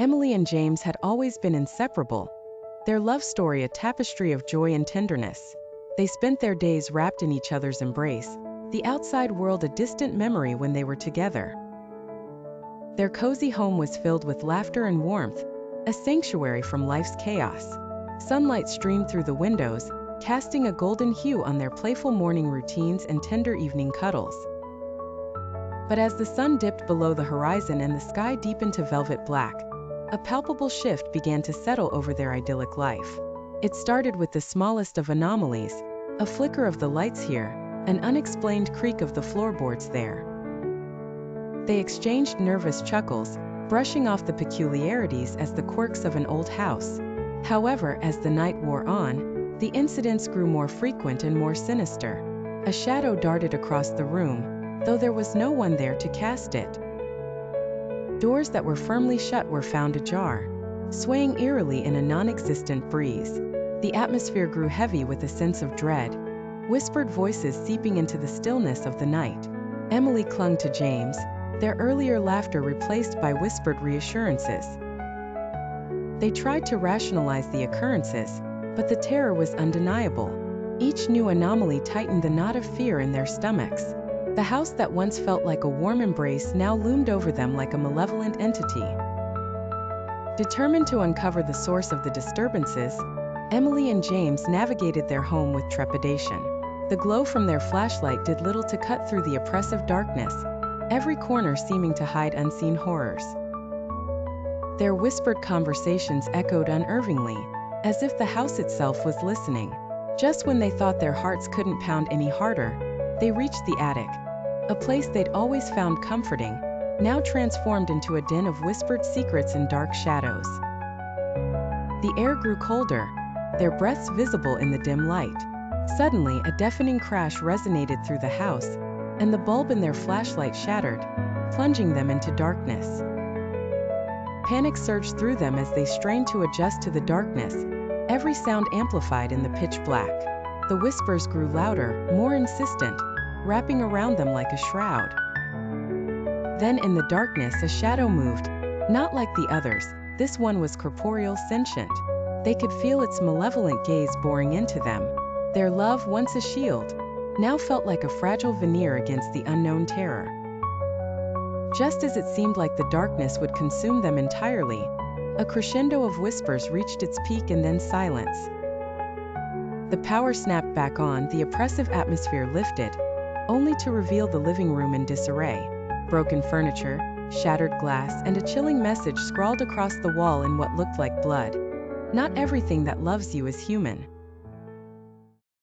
Emily and James had always been inseparable, their love story a tapestry of joy and tenderness. They spent their days wrapped in each other's embrace, the outside world a distant memory when they were together. Their cozy home was filled with laughter and warmth, a sanctuary from life's chaos. Sunlight streamed through the windows, casting a golden hue on their playful morning routines and tender evening cuddles. But as the sun dipped below the horizon and the sky deepened to velvet black, a palpable shift began to settle over their idyllic life. It started with the smallest of anomalies, a flicker of the lights here, an unexplained creak of the floorboards there. They exchanged nervous chuckles, brushing off the peculiarities as the quirks of an old house. However, as the night wore on, the incidents grew more frequent and more sinister. A shadow darted across the room, though there was no one there to cast it. Doors that were firmly shut were found ajar, swaying eerily in a non-existent breeze. The atmosphere grew heavy with a sense of dread, whispered voices seeping into the stillness of the night. Emily clung to James, their earlier laughter replaced by whispered reassurances. They tried to rationalize the occurrences, but the terror was undeniable. Each new anomaly tightened the knot of fear in their stomachs. The house that once felt like a warm embrace now loomed over them like a malevolent entity. Determined to uncover the source of the disturbances, Emily and James navigated their home with trepidation. The glow from their flashlight did little to cut through the oppressive darkness, every corner seeming to hide unseen horrors. Their whispered conversations echoed unnervingly, as if the house itself was listening. Just when they thought their hearts couldn't pound any harder, they reached the attic, a place they'd always found comforting, now transformed into a den of whispered secrets and dark shadows. The air grew colder, their breaths visible in the dim light. Suddenly, a deafening crash resonated through the house, and the bulb in their flashlight shattered, plunging them into darkness. Panic surged through them as they strained to adjust to the darkness, every sound amplified in the pitch black. The whispers grew louder, more insistent, wrapping around them like a shroud. Then in the darkness a shadow moved, not like the others, this one was corporeal, sentient. They could feel its malevolent gaze boring into them. Their love, once a shield, now felt like a fragile veneer against the unknown terror. Just as it seemed like the darkness would consume them entirely, a crescendo of whispers reached its peak and then silence. The power snapped back on, the oppressive atmosphere lifted, only to reveal the living room in disarray. Broken furniture, shattered glass, and a chilling message scrawled across the wall in what looked like blood. Not everything that loves you is human.